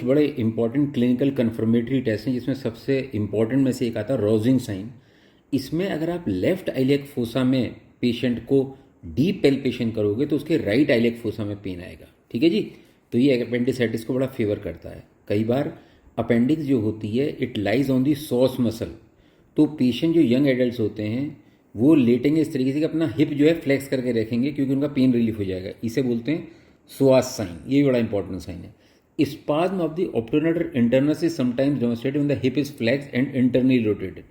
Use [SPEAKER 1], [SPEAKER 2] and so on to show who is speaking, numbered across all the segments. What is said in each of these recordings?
[SPEAKER 1] बड़े important clinical confirmatory test हैं जिसमें सबसे इंपॉर्टेंट में से एक आता है रोजिंग साइन। इसमें अगर आप लेफ्ट आइलियक फोसा में पेशेंट को डीप पैल्पेशन करोगे तो उसके राइट आइलियक फोसा में पेन आएगा। ठीक है जी। तो ये अपेंडिसाइटिस को बड़ा फेवर करता है। कई बार अपेंडिक्स जो होती है it lies on the sauce muscle. तो पेशेंट जो यंग एडल्ट होते हैं वो लेटेंगे इस तरीके से कि अपना हिप जो है फ्लेक्स करके रखेंगे क्योंकि उनका पेन रिलीफ हो जाएगा। इसे बोलते हैं स्वास साइन। ये भी बड़ा इंपॉर्टेंट साइन है। Spasm of the obturator internus is sometimes demonstrated when the hip is flexed and internally rotated.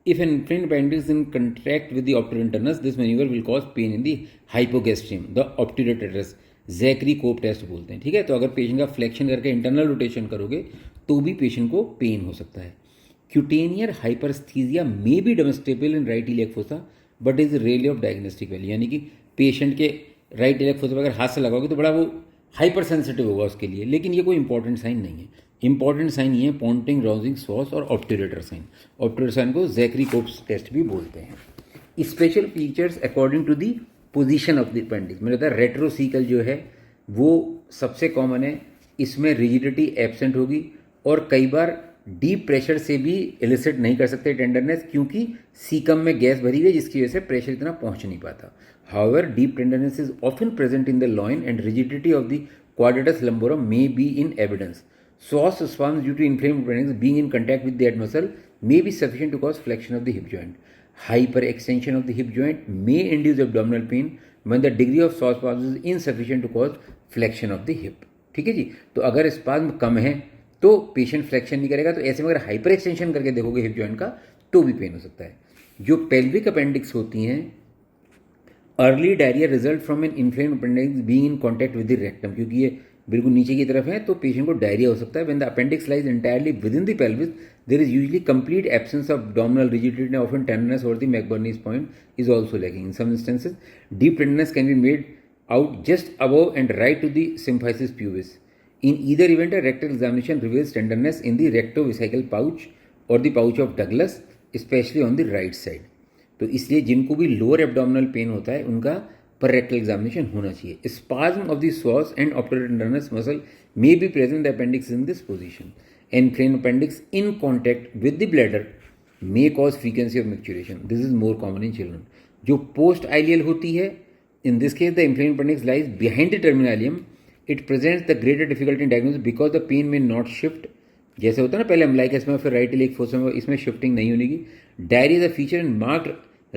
[SPEAKER 1] If an inflamed appendix is in contact with the obturator internus, this maneuver will cause pain in the hypogastrium, the obturator. Zachary Cope test बोलते हैं। ठीक है। तो अगर patient का flexion करके internal rotation करोगे तो भी पेशेंट को पेन हो सकता है। Cutaneous hyperaesthesia may be demonstrable in right iliac fossa but is rarely of diagnostic value. यानी कि पेशेंट के राइट इलियक फोसा पर अगर हाथ से लगाओगे तो बड़ा वो हाइपर सेंसिटिव होगा उसके लिए, लेकिन ये कोई इंपॉर्टेंट साइन नहीं है। इंपॉर्टेंट साइन ये है पॉन्टिंग, राउजिंग, सॉस और ऑब्ट्यूरेटर साइन। ऑब्ट्यूरेटर साइन को जैकरी कोप्स टेस्ट भी बोलते हैं। Special features according to the position of the appendix में रहता है रेट्रोसीकल जो है वो सबसे कॉमन है। इसमें रिजिडिटी एब्सेंट होगी और कई बार डीप प्रेशर से भी एलिसिट नहीं कर सकते टेंडरनेस क्योंकि सीकम में गैस भरी हुई है जिसकी वजह से प्रेशर इतना पहुंच नहीं पाता। However, deep tenderness is often present in the loin and rigidity of the quadratus lumborum may be in evidence. Psoas spasms due to inflamed appendix being in contact with that muscle may be sufficient to cause flexion of the hip joint. Hyperextension of the hip joint may induce abdominal pain when the degree of psoas spasms is insufficient to cause flexion of the hip. ठीक है जी। तो अगर spasm कम है तो patient flexion नहीं करेगा। तो ऐसे में अगर हाइपर एक्सटेंशन करके देखोगे हिप जॉइंट का तो भी पेन हो सकता है। जो पेल्विक अपेंडिक्स होती हैं early diarrhoea result from an inflamed appendix being in contact with the rectum, क्योंकि ये बिल्कुल नीचे की तरफ है तो पेशेंट को डायरिया हो सकता है। When the appendix lies entirely within the pelvis there is usually complete absence of abdominal rigidity and often tenderness over the McBurney's point is also lacking. In some instances, deep tenderness can be made out just above and right to the symphysis pubis. In either event, a rectal examination reveals tenderness in the rectovesical pouch or the pouch of Douglas, especially on the right side. तो इसलिए जिनको भी lower abdominal pain होता है उनका पर rectal examination होना चाहिए। Spasm of the psoas and obturator internus muscle may be present the appendix in this position. Inflamed appendix in contact with the bladder may cause frequency of micturition. This is more common in children. जो post ileal होती है in this case the inflamed appendix lies behind the terminal ileum. It presents the greater difficulty in diagnosis because the pain may not shift. जैसे होता है ना पहले अम्लाइकस में फिर राइट इलियक फोसा में, इसमें शिफ्टिंग नहीं होगी। Diarrhoea is a feature in marked